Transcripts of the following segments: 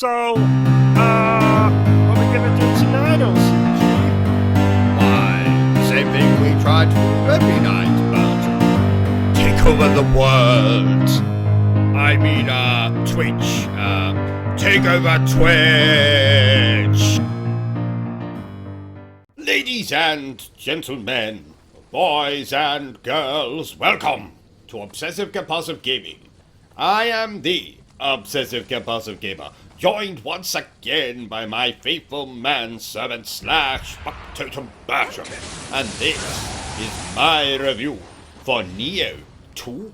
So, what are we gonna do tonight, O.C.G? Why, same thing we try to do every night, but take over the world. I mean, Twitch. Take over Twitch. Ladies and gentlemen, boys and girls, welcome to Obsessive Compulsive Gaming. I am the Obsessive Compulsive Gamer, joined once again by my faithful manservant slash factotum Bertram, and this is my review for Nioh 2.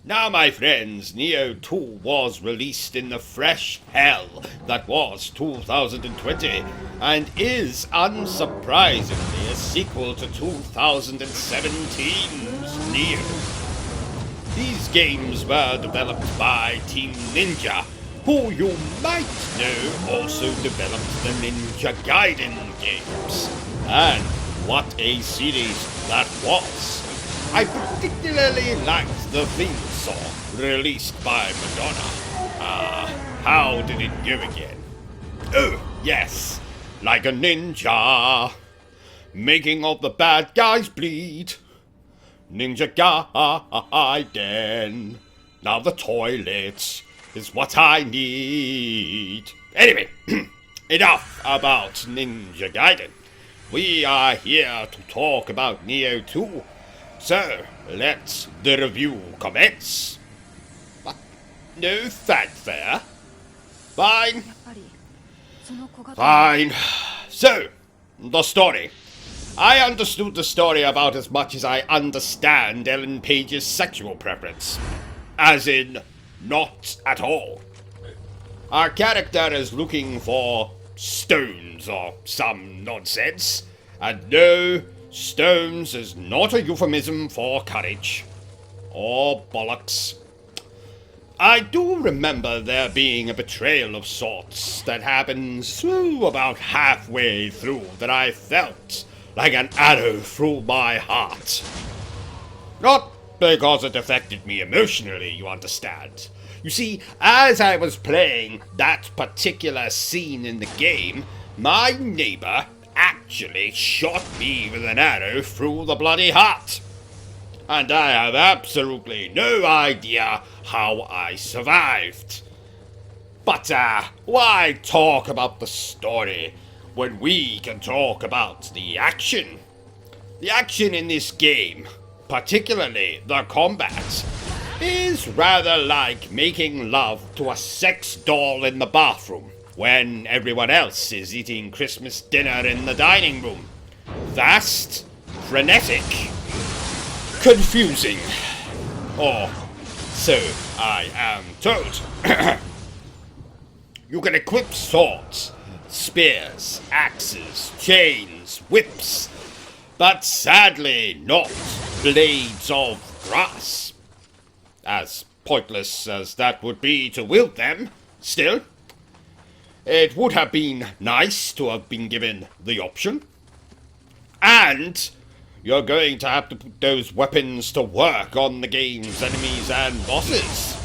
Now, my friends, Nioh 2 was released in the fresh hell that was 2020, and is, unsurprisingly, a sequel to 2017's Nioh. These games were developed by Team Ninja, who you might know also developed the Ninja Gaiden games. And what a series that was! I particularly liked the theme song released by Madonna. How did it go again? Oh, yes, like a ninja, making all the bad guys bleed. Ninja Gaiden. Now the toilet is what I need. Anyway, enough about Ninja Gaiden. We are here to talk about Nioh 2. So, let the review commence. What? No fanfare? Fine. Fine. So, the story. I understood the story about as much as I understand Ellen Page's sexual preference. As in, not at all. Our character is looking for stones or some nonsense. And no, stones is not a euphemism for courage. Or bollocks. I do remember there being a betrayal of sorts that happens about halfway through that I felt like an arrow through my heart. Not because it affected me emotionally, you understand. You see, as I was playing that particular scene in the game, my neighbor actually shot me with an arrow through the bloody heart. And I have absolutely no idea how I survived. But, why talk about the story when we can talk about the action? The action in this game, particularly the combat, is rather like making love to a sex doll in the bathroom when everyone else is eating Christmas dinner in the dining room. Fast, frenetic, confusing. Or so I am told. You can equip swords, spears, axes, chains, whips, but sadly not blades of grass. As pointless as that would be to wield them, still, it would have been nice to have been given the option. And you're going to have to put those weapons to work on the game's enemies and bosses.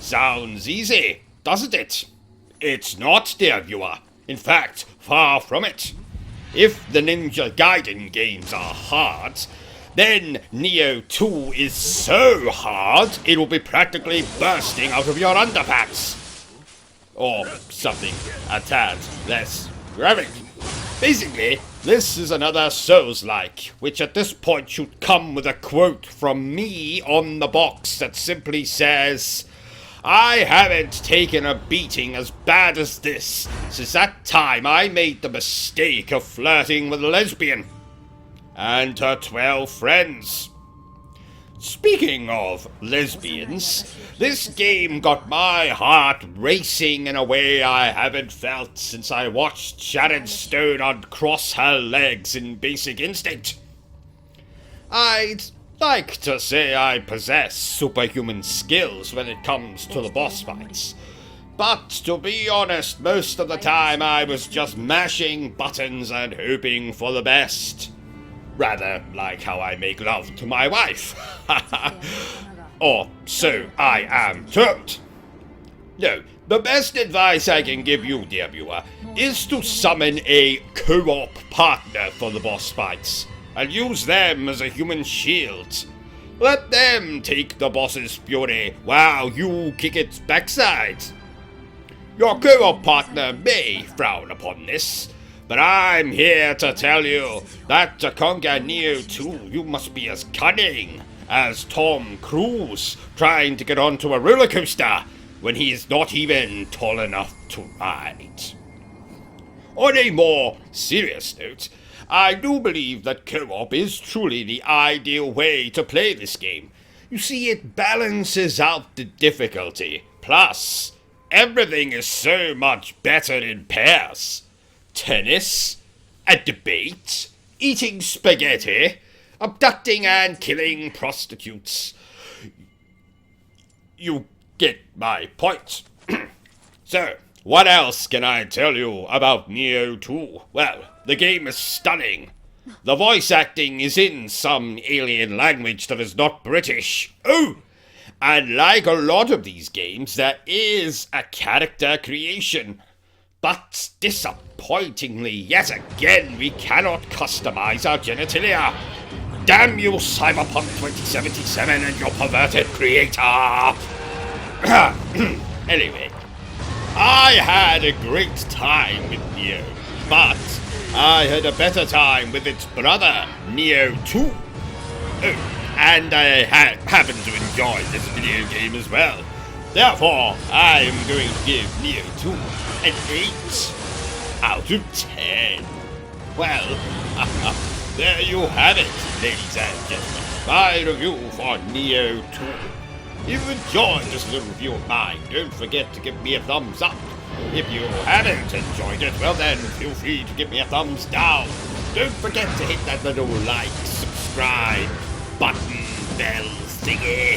Sounds easy, doesn't it? It's not, dear viewer. In fact, far from it. If the Ninja Gaiden games are hard, then Nioh 2 is so hard it will be practically bursting out of your underpants. Or something a tad less graphic. Basically, this is another Souls-like, which at this point should come with a quote from me on the box that simply says, "I haven't taken a beating as bad as this since that time I made the mistake of flirting with a lesbian and her 12 friends." Speaking of lesbians, this game got my heart racing in a way I haven't felt since I watched Sharon Stone uncross her legs in Basic Instinct. I'd like to say I possess superhuman skills when it comes to the boss fights, but to be honest, most of the time I was just mashing buttons and hoping for the best. Rather like how I make love to my wife. Or so I am told. No, The best advice I can give you, dear viewer, is to summon a co-op partner for the boss fights, and use them as a human shield. Let them take the boss's fury while you kick its backside. Your co-op partner may frown upon this, but I'm here to tell you that to conquer Nioh 2, you must be as cunning as Tom Cruise trying to get onto a roller coaster when he is not even tall enough to ride. On a more serious note, I do believe that co-op is truly the ideal way to play this game. You see, it balances out the difficulty. Plus, everything is so much better in pairs. Tennis, a debate, eating spaghetti, abducting and killing prostitutes. You get my point. So, what else can I tell you about Nioh 2? Well, the game is stunning. The voice acting is in some alien language that is not British. Oh! And like a lot of these games, there is a character creation. But disappointingly, yet again, we cannot customize our genitalia. Damn you, Cyberpunk 2077 and your perverted creator! Anyway, I had a great time with Nioh, but I had a better time with its brother, Nioh 2. Oh, and I happen to enjoy this video game as well. Therefore, I am going to give Nioh 2 an 8 out of 10. Well, there you have it, ladies and gentlemen. My review for Nioh 2. If you enjoyed this little review of mine, don't forget to give me a thumbs up. If you haven't enjoyed it, well then, feel free to give me a thumbs down. Don't forget to hit that little like, subscribe, button, bell thingy.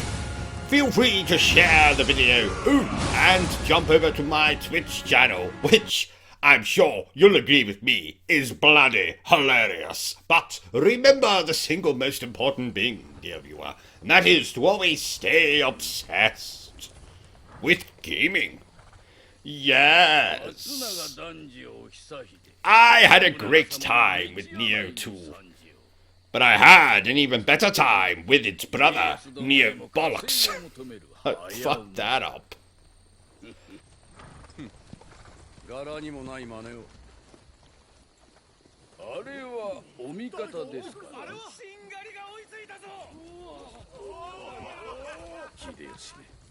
Feel free to share the video. Ooh, and jump over to my Twitch channel, which I'm sure you'll agree with me is bloody hilarious. But remember the single most important thing, dear viewer, and that is to always stay obsessed with gaming. Yes. I had a great time with Nioh 2. But I had an even better time with its brother, Nioh Bollocks. Fuck that up. 柄にもない真似を。あれはお味方ですから。しんがりが追いついたぞ。秀吉め。